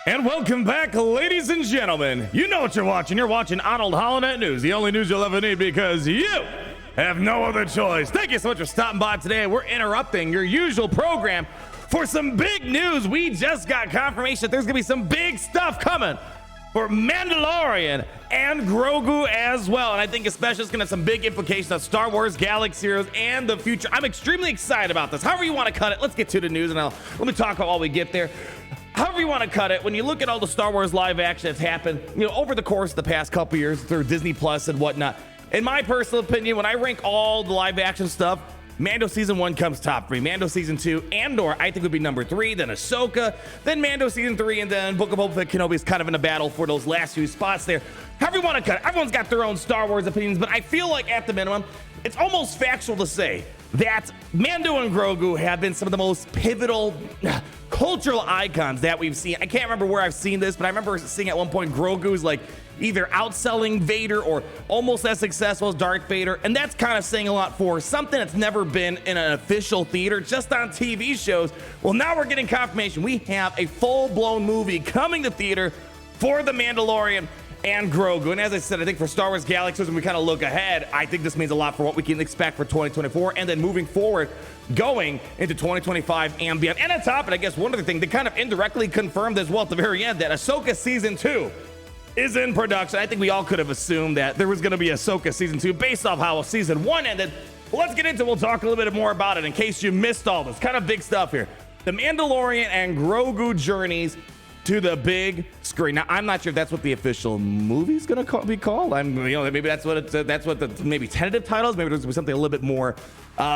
And welcome back, ladies and gentlemen. You know what you're watching. You're watching Arnold Holonet News, the only news you'll ever need because you have no other choice. Thank you so much for stopping by today. We're interrupting your usual program for some big news. We just got confirmation that there's going to be some big stuff coming for Mandalorian and Grogu as well. And I think especially it's going to have some big implications on Star Wars Galaxy Heroes and the future. I'm extremely excited about this. However you want to cut it, let's get to the news and let me talk about while we get there. However you want to cut it, when you look at all the Star Wars live action that's happened, over the course of the past couple years through Disney Plus and whatnot, in my personal opinion, when I rank all the live action stuff, Mando Season 1 comes top 3. Mando Season 2, Andor, I think would be number 3, then Ahsoka, then Mando Season 3, and then Book of Boba Fett Kenobi is kind of in a battle for those last few spots there. However you want to cut it, everyone's got their own Star Wars opinions, but I feel like at the minimum, it's almost factual to say that Mando and Grogu have been some of the most pivotal cultural icons that we've seen. I can't remember where I've seen this, but I remember seeing at one point Grogu's like either outselling Vader or almost as successful as Darth Vader, and that's kind of saying a lot for something that's never been in an official theater, just on TV shows. Well, now we're getting confirmation. We have a full-blown movie coming to theater for The Mandalorian and Grogu. And as I said, I think for Star Wars Galaxies, when we kind of look ahead, I think this means a lot for what we can expect for 2024 and then moving forward going into 2025 and beyond. And on top of it, I guess one other thing, they kind of indirectly confirmed as well at the very end that Ahsoka Season 2 is in production. I think we all could have assumed that there was going to be Ahsoka Season 2 based off how Season 1 ended. Well, let's get into it. We'll talk a little bit more about it in case you missed all this. Kind of big stuff here. The Mandalorian and Grogu journeys to the big screen. Now, I'm not sure if that's what the official movie's gonna be called. Maybe that's what it's. That's what the maybe tentative titles. Maybe there's something a little bit more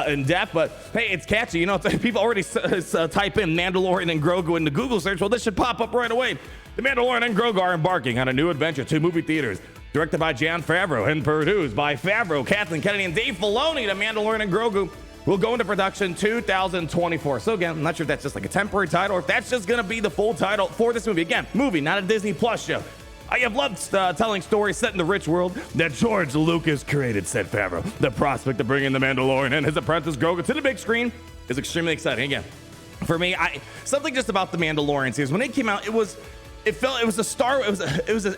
in depth. But hey, it's catchy. People already type in Mandalorian and Grogu into Google search. Well, this should pop up right away. The Mandalorian and Grogu are embarking on a new adventure to movie theaters. Directed by Jon Favreau and produced by Favreau, Kathleen Kennedy, and Dave Filoni, The Mandalorian and Grogu will go into production 2024. So again, I'm not sure if that's just like a temporary title or if that's just going to be the full title for this movie. Again, movie, not a Disney Plus show. I have loved telling stories set in the rich world that George Lucas created, said Favreau. The prospect of bringing the Mandalorian and his apprentice Grogu to the big screen is extremely exciting. Again, for me, something just about the Mandalorian series. When it came out, it was an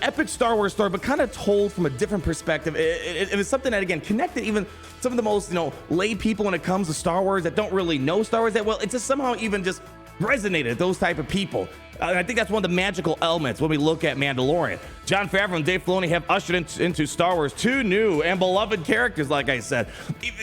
epic Star Wars story, but kind of told from a different perspective. It was something that, again, connected even some of the most, lay people when it comes to Star Wars that don't really know Star Wars that well. It just somehow even just resonated, those type of people. I think that's one of the magical elements when we look at Mandalorian. Jon Favreau and Dave Filoni have ushered into Star Wars 2 new and beloved characters, like I said.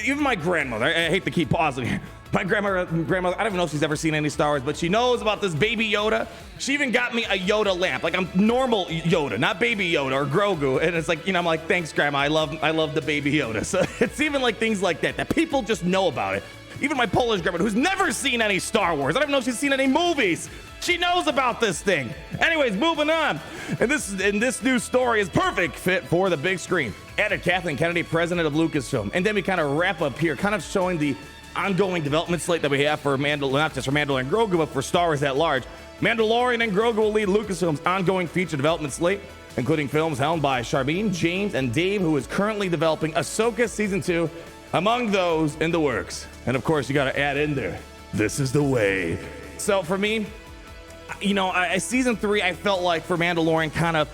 Even my grandmother, I hate to keep pausing here. My grandmother, I don't even know if she's ever seen any Star Wars, but she knows about this baby Yoda. She even got me a Yoda lamp, like I'm normal Yoda, not baby Yoda or Grogu. And it's like, I'm like, thanks, Grandma. I love the baby Yoda. So it's even like things like that people just know about it. Even my Polish grandmother, who's never seen any Star Wars, I don't even know if she's seen any movies. She knows about this thing. Anyways, moving on. And this new story is perfect fit for the big screen. Added Kathleen Kennedy, president of Lucasfilm. And then we kind of wrap up here, kind of showing the ongoing development slate that we have for not just for Mandalorian and Grogu, but for Star Wars at large. Mandalorian and Grogu will lead Lucasfilm's ongoing feature development slate, including films helmed by Charlene, James, and Dave, who is currently developing Ahsoka Season 2, among those in the works. And of course, you got to add in there, this is the way. So for me, Season 3, I felt like for Mandalorian kind of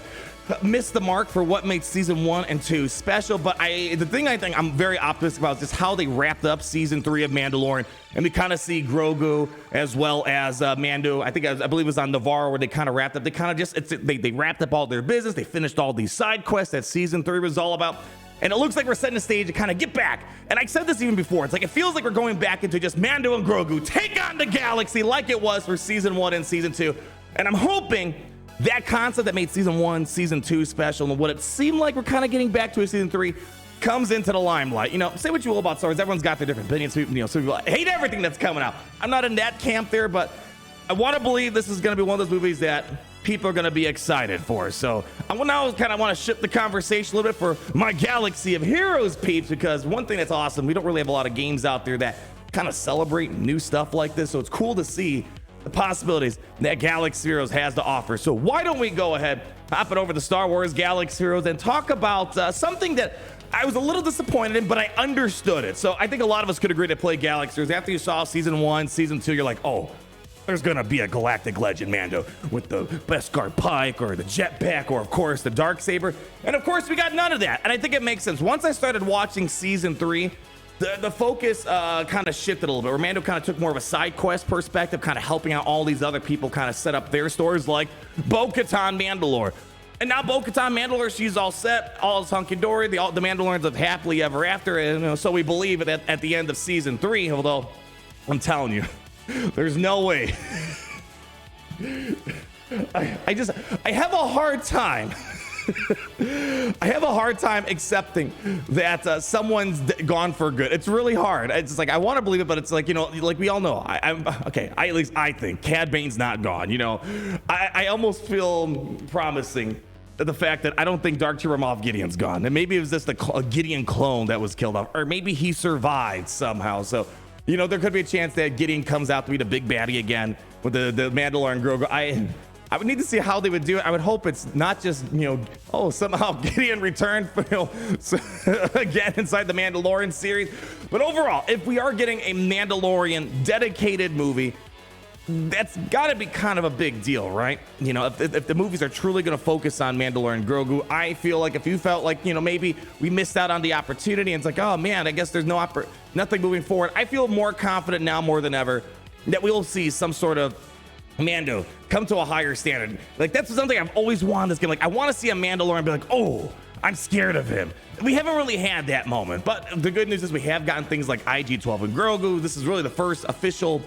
missed the mark for what made Season 1 and 2 special, but the thing I think I'm very optimistic about is just how they wrapped up Season 3 of Mandalorian, and we kind of see Grogu as well as Mando. I believe it was on Navarro where they kind of wrapped up. They kind of just they wrapped up all their business. They finished all these side quests that Season 3 was all about. And it looks like we're setting the stage to kind of get back. And I said this even before. It's like it feels like we're going back into just Mando and Grogu take on the galaxy like it was for Season 1 and Season 2. And I'm hoping that concept that made Season 1, Season 2 special, and what it seemed like we're kind of getting back to in Season 3 comes into the limelight. Say what you will about Star Wars. Everyone's got their different opinions. Some people hate everything that's coming out. I'm not in that camp there, but I want to believe this is going to be one of those movies that people are going to be excited for. So I now kind of want to shift the conversation a little bit for my Galaxy of Heroes peeps, because one thing that's awesome, we don't really have a lot of games out there that kind of celebrate new stuff like this. So it's cool to see the possibilities that Galaxy Heroes has to offer. So why don't we go ahead, hop it over to Star Wars Galaxy Heroes and talk about something that I was a little disappointed in, but I understood it. So I think a lot of us could agree to play Galaxy Heroes. After you saw Season 1, Season 2, you're like, oh, there's gonna be a galactic legend Mando with the Beskar Pike or the jetpack or of course the Darksaber, and of course we got none of that. And I think it makes sense. Once I started watching season 3, the focus kind of shifted a little bit, where Mando kind of took more of a side quest perspective, kind of helping out all these other people kind of set up their stories, like Bo-Katan Mandalore. And now Bo-Katan Mandalore, she's all set, all is hunky-dory. The Mandalorians live happily ever after, and so we believe that at the end of season 3, although I'm telling you, there's no way. I have a hard time. I have a hard time accepting that someone's gone for good. It's really hard. It's just like, I want to believe it, but it's like, you know, like we all know, I'm okay. At least I think Cad Bane's not gone. You know, I almost feel promising the fact that I don't think Dark Trooper Moff Gideon's gone. And maybe it was just a Gideon clone that was killed off, or maybe he survived somehow. So, you know, there could be a chance that Gideon comes out to be the big baddie again with the Mandalorian Grogu. I would need to see how they would do it. I would hope it's not just, you know, oh, somehow Gideon returned, you know, again inside the Mandalorian series. But overall, if we are getting a Mandalorian dedicated movie, that's got to be kind of a big deal, right? You know, if the movies are truly going to focus on Mandalorian Grogu, I feel like if you felt like, you know, maybe we missed out on the opportunity and it's like, oh man, I guess there's nothing moving forward. I feel more confident now more than ever that we will see some sort of Mando come to a higher standard. Like, that's something I've always wanted this game. Like, I want to see a Mandalorian be like, oh, I'm scared of him. We haven't really had that moment, but the good news is we have gotten things like IG-12 and Grogu. This is really the first official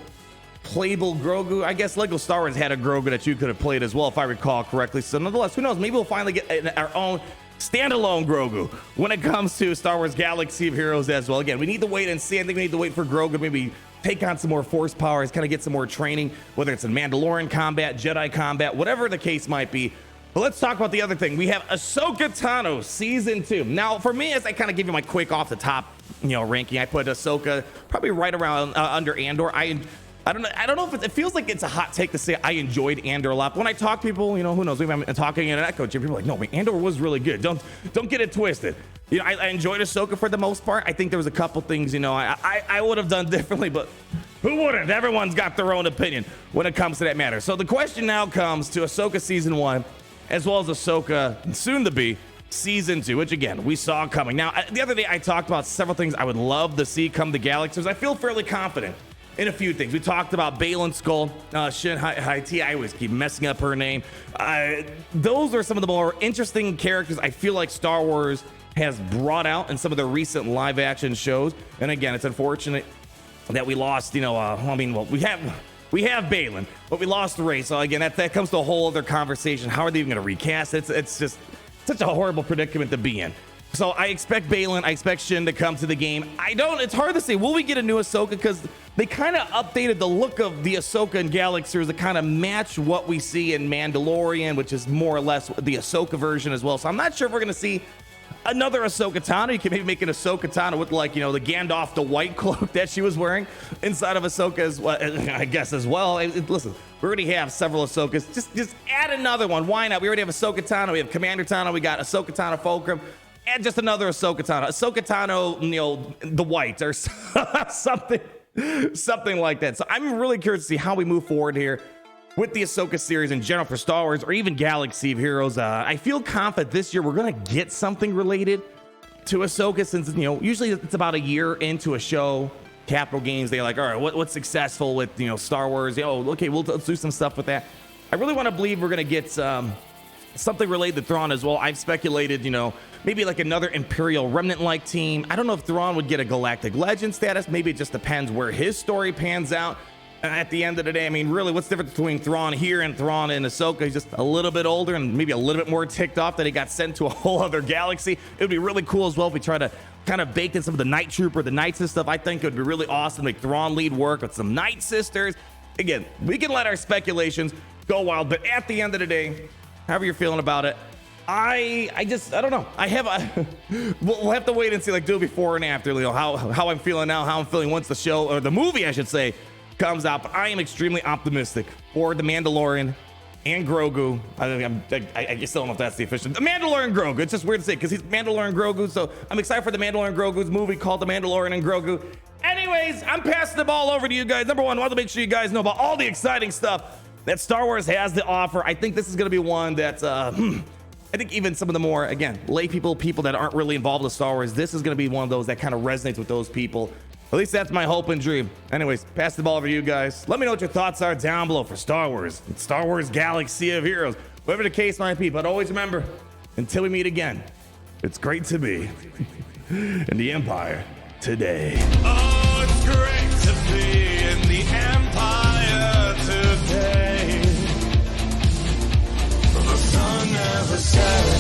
playable Grogu. I guess Lego Star Wars had a Grogu that you could have played as well, if I recall correctly. So nonetheless, who knows? Maybe we'll finally get our own standalone Grogu when it comes to Star Wars Galaxy of Heroes as well. Again, we need to wait and see. I think we need to wait for Grogu to maybe take on some more force powers, kind of get some more training, whether it's in Mandalorian combat, Jedi combat, whatever the case might be. But let's talk about the other thing. We have Ahsoka Tano season 2. Now, for me, as I kind of give you my quick off the top, you know, ranking, I put Ahsoka probably right around under Andor. I don't know if it feels like it's a hot take to say I enjoyed Andor a lot. But when I talk to people, you know, who knows, maybe I'm talking in an echo chamber, people are like, no, but Andor was really good. Don't get it twisted. You know, I enjoyed Ahsoka for the most part. I think there was a couple things, you know, I would have done differently, but who wouldn't? Everyone's got their own opinion when it comes to that matter. So the question now comes to Ahsoka season 1, as well as Ahsoka soon to be season 2, which again, we saw coming. Now, the other day I talked about several things I would love to see come to Galaxy. I feel fairly confident in a few things. We talked about Baylan Skull, Shin Hai-Ti, I always keep messing up her name. Those are some of the more interesting characters I feel like Star Wars has brought out in some of the recent live action shows. And again, it's unfortunate that we lost, you know, we have Baylan, but we lost Rey. So again, that comes to a whole other conversation. How are they even going to recast it? It's just such a horrible predicament to be in. So I expect Baylan, I expect Shin to come to the game. It's hard to say, will we get a new Ahsoka? Because they kind of updated the look of the Ahsoka in Galaxy to kind of match what we see in Mandalorian, which is more or less the Ahsoka version as well. So I'm not sure if we're going to see another Ahsoka Tano. You can maybe make an Ahsoka Tano with, like, you know, the Gandalf, the white cloak that she was wearing inside of Ahsoka as well, I guess as well. Listen, we already have several Ahsokas. Just add another one. Why not? We already have Ahsoka Tano. We have Commander Tano. We got Ahsoka Tano Fulcrum. Add just another Ahsoka Tano. Ahsoka Tano, you know, the white or something like that. So I'm really curious to see how we move forward here with the Ahsoka series in general for Star Wars or even Galaxy of Heroes. I feel confident this year we're going to get something related to Ahsoka, since, you know, usually it's about a year into a show. Capital Games, they're like, all right, what's successful with, you know, Star Wars? Oh, okay, let's do some stuff with that. I really want to believe we're going to get something related to Thrawn as well. I've speculated, you know, maybe like another Imperial Remnant-like team. I don't know if Thrawn would get a Galactic Legend status. Maybe it just depends where his story pans out. At the end of the day, I mean, really, what's the difference between Thrawn here and Thrawn in Ahsoka? He's just a little bit older and maybe a little bit more ticked off that he got sent to a whole other galaxy. It would be really cool as well if we try to kind of bake in some of the Night Trooper, the Knights and stuff. I think it would be really awesome to make Thrawn lead work with some Night Sisters. Again, we can let our speculations go wild, but at the end of the day, however you're feeling about it, I don't know. We'll have to wait and see, like, do it before and after, you know, how I'm feeling now, how I'm feeling once the show, or the movie, I should say, comes out. But I am extremely optimistic for the Mandalorian and Grogu. I just don't know if that's the official. The Mandalorian Grogu. It's just weird to say because he's Mandalorian Grogu. So I'm excited for the Mandalorian Grogu's movie called The Mandalorian and Grogu. Anyway, anyways, I'm passing the ball over to you guys. Number one, I want to make sure you guys know about all the exciting stuff that Star Wars has to offer. I think this is going to be one that's, I think even some of the more, again, lay people that aren't really involved with Star Wars, this is going to be one of those that kind of resonates with those people. At least that's my hope and dream. Anyways, pass the ball over to you guys. Let me know what your thoughts are down below for Star Wars, Star Wars Galaxy of Heroes, whatever the case might be. But always remember, until we meet again, it's great to be in the Empire today. Oh, it's great to be in the Empire today. The sun never sets.